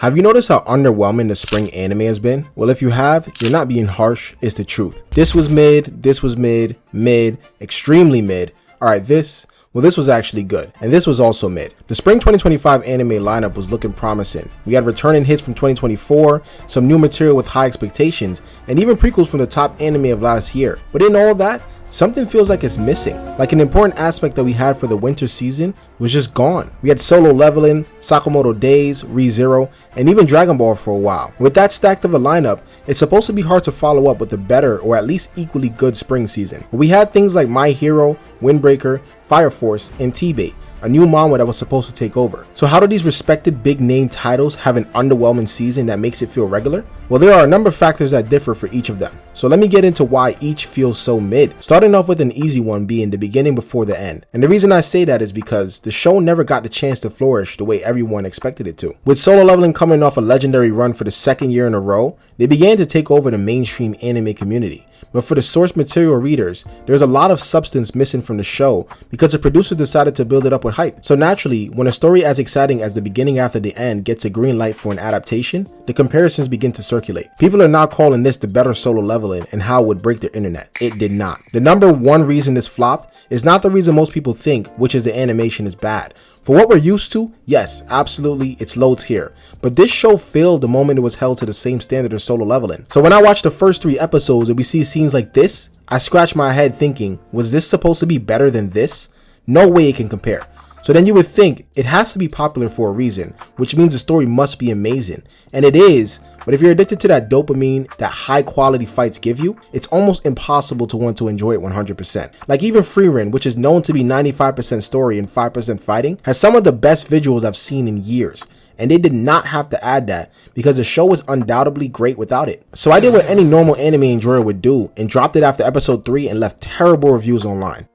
Have you noticed how underwhelming the spring anime has been? Well, if you have, you're not being harsh, it's the truth. This was mid, extremely mid. Alright, this was actually good, and this was also mid. The spring 2025 anime lineup was looking promising. We had returning hits from 2024, some new material with high expectations, and even prequels from the top anime of last year. But in all that, something feels like it's missing. Like an important aspect that we had for the winter season was just gone. We had Solo Leveling, Sakamoto Days, ReZero, and even Dragon Ball for a while. With that stacked of a lineup, it's supposed to be hard to follow up with a better or at least equally good spring season. But we had things like My Hero, Windbreaker, Fire Force, and T-Bait, a new manga that was supposed to take over. So how do these respected big name titles have an underwhelming season that makes it feel regular? Well, there are a number of factors that differ for each of them. So let me get into why each feels so mid, starting off with an easy one being the beginning before the end. And the reason I say that is because the show never got the chance to flourish the way everyone expected it to. With Solo Leveling coming off a legendary run for the second year in a row, they began to take over the mainstream anime community. But for the source material readers, there's a lot of substance missing from the show because the producers decided to build it up with hype. So naturally, when a story as exciting as the beginning after the end gets a green light for an adaptation, the comparisons begin to circulate. People are now calling this the better Solo Leveling and how it would break the internet. It did not. The number one reason this flopped is not the reason most people think, which is the animation is bad. For what we're used to, yes, absolutely, it's low tier. But this show failed the moment it was held to the same standard as Solo Leveling. So when I watched the first 3 episodes and we see scenes like this, I scratched my head thinking, was this supposed to be better than this? No way it can compare. So then you would think it has to be popular for a reason, which means the story must be amazing. And it is, but if you're addicted to that dopamine that high quality fights give you, it's almost impossible to want to enjoy it 100%. Like even Frieren, which is known to be 95% story and 5% fighting, has some of the best visuals I've seen in years. And they did not have to add that because the show was undoubtedly great without it. So I did what any normal anime enjoyer would do and dropped it after episode 3 and left terrible reviews online.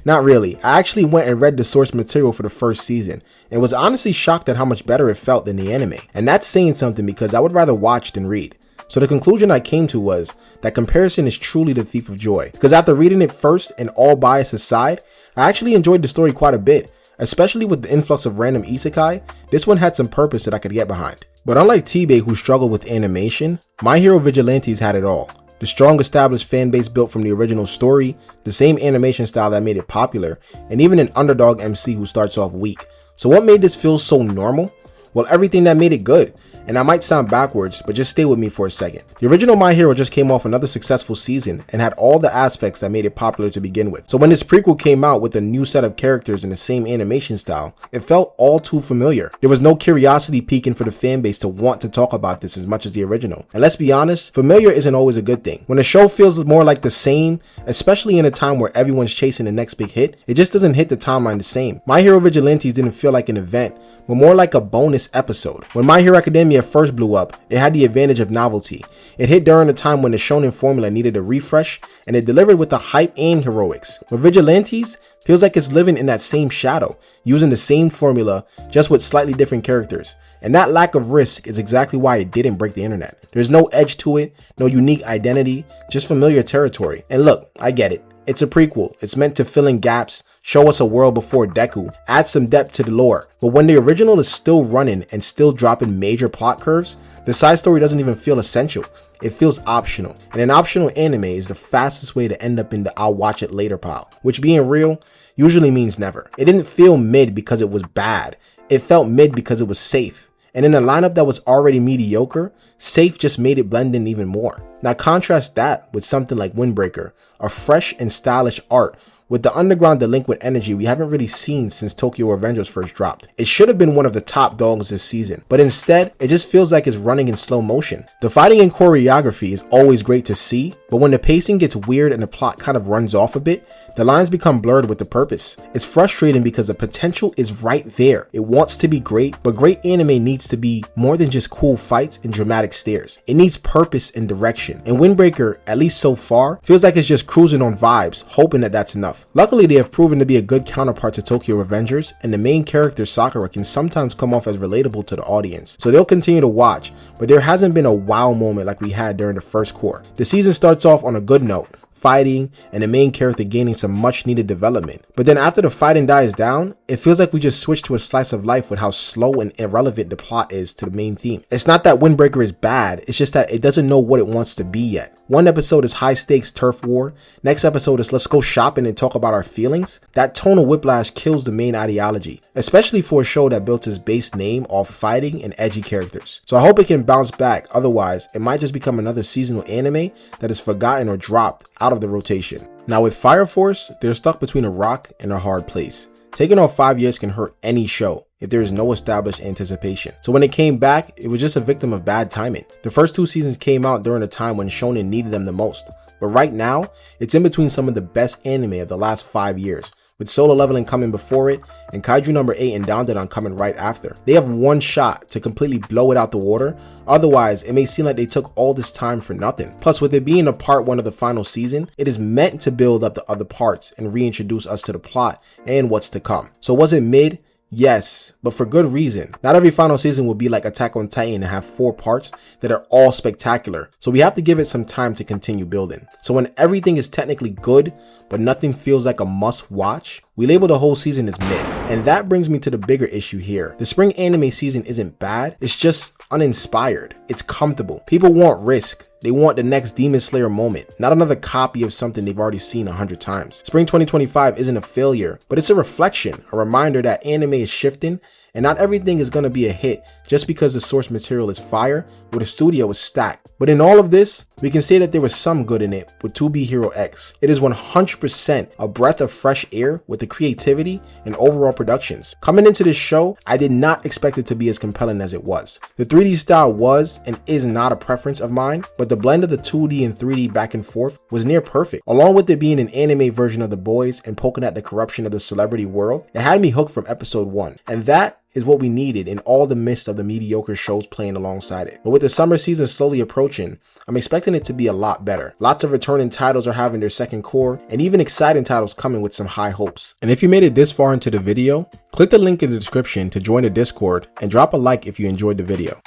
Not really. I actually went and read the source material for the first season and was honestly shocked at how much better it felt than the anime. And that's saying something because I would rather watch than read. So the conclusion I came to was that comparison is truly the thief of joy. Because after reading it first and all bias aside, I actually enjoyed the story quite a bit. Especially with the influx of random isekai, this one had some purpose that I could get behind. But unlike T-Bait, who struggled with animation, My Hero Vigilantes had it all. The strong established fan base built from the original story, the same animation style that made it popular, and even an underdog MC who starts off weak. So what made this feel so normal? Well, everything that made it good. And I might sound backwards, but just stay with me for a second. The original My Hero just came off another successful season and had all the aspects that made it popular to begin with. So when this prequel came out with a new set of characters in the same animation style, it felt all too familiar. There was no curiosity peaking for the fan base to want to talk about this as much as the original. And let's be honest, familiar isn't always a good thing. When a show feels more like the same, especially in a time where everyone's chasing the next big hit, it just doesn't hit the timeline the same. My Hero Vigilantes didn't feel like an event, but more like a bonus episode. When My Hero Academia first blew up, it had the advantage of novelty. It hit during a time when the shonen formula needed a refresh, and it delivered with the hype and heroics. But Vigilantes feels like it's living in that same shadow, using the same formula, just with slightly different characters. And that lack of risk is exactly why it didn't break the internet. There's no edge to it, no unique identity, just familiar territory. And look, I get it. It's a prequel. It's meant to fill in gaps, show us a world before Deku, add some depth to the lore. But when the original is still running and still dropping major plot curves, the side story doesn't even feel essential. It feels optional. And an optional anime is the fastest way to end up in the I'll watch it later pile, which being real usually means never. It didn't feel mid because it was bad. It felt mid because it was safe. And in a lineup that was already mediocre, safe just made it blend in even more. Now contrast that with something like Windbreaker, a fresh and stylish art with the underground delinquent energy we haven't really seen since Tokyo Revengers first dropped. It should have been one of the top dogs this season, but instead, it just feels like it's running in slow motion. The fighting and choreography is always great to see, but when the pacing gets weird and the plot kind of runs off a bit, the lines become blurred with the purpose. It's frustrating because the potential is right there. It wants to be great, but great anime needs to be more than just cool fights and dramatic stares. It needs purpose and direction, and Windbreaker, at least so far, feels like it's just cruising on vibes, hoping that that's enough. Luckily, they have proven to be a good counterpart to Tokyo Revengers, and the main character Sakura can sometimes come off as relatable to the audience, so they'll continue to watch, but there hasn't been a wow moment like we had during the first core. The season starts off on a good note, fighting, and the main character gaining some much needed development. But then after the fighting dies down, it feels like we just switched to a slice of life with how slow and irrelevant the plot is to the main theme. It's not that Windbreaker is bad, it's just that it doesn't know what it wants to be yet. One episode is high stakes turf war, next episode is let's go shopping and talk about our feelings. That tonal whiplash kills the main ideology, especially for a show that built its base name off fighting and edgy characters. So I hope it can bounce back, otherwise it might just become another seasonal anime that is forgotten or dropped out of the rotation. Now with Fire Force, they're stuck between a rock and a hard place. Taking off 5 years can hurt any show if there is no established anticipation. So when it came back, it was just a victim of bad timing. The first 2 seasons came out during a time when shonen needed them the most, but right now, it's in between some of the best anime of the last 5 years, with Solo Leveling coming before it and Kaiju number 8 and Dandadan coming right after. They have one shot to completely blow it out the water, otherwise it may seem like they took all this time for nothing. Plus with it being a part 1 of the final season, it is meant to build up the other parts and reintroduce us to the plot and what's to come. So was it mid? Yes, but for good reason. Not every final season will be like Attack on Titan and have 4 parts that are all spectacular, so we have to give it some time to continue building. So when everything is technically good, but nothing feels like a must watch, we label the whole season as mid. And that brings me to the bigger issue here. The spring anime season isn't bad, it's just uninspired. It's comfortable. People want risk. They want the next Demon Slayer moment, not another copy of something they've already seen 100 times. Spring 2025 isn't a failure, but it's a reflection, a reminder that anime is shifting and not everything is going to be a hit just because the source material is fire or the studio is stacked. But in all of this, we can say that there was some good in it with 2B Hero X. It is 100% a breath of fresh air with the creativity and overall productions. Coming into this show, I did not expect it to be as compelling as it was. The 3D style was and is not a preference of mine, but the blend of the 2D and 3D back and forth was near perfect. Along with it being an anime version of The Boys and poking at the corruption of the celebrity world, it had me hooked from episode 1. And that is what we needed in all the midst of the mediocre shows playing alongside it. But with the summer season slowly approaching, I'm expecting it to be a lot better. Lots of returning titles are having their second core, and even exciting titles coming with some high hopes. And if you made it this far into the video, click the link in the description to join the Discord and drop a like if you enjoyed the video.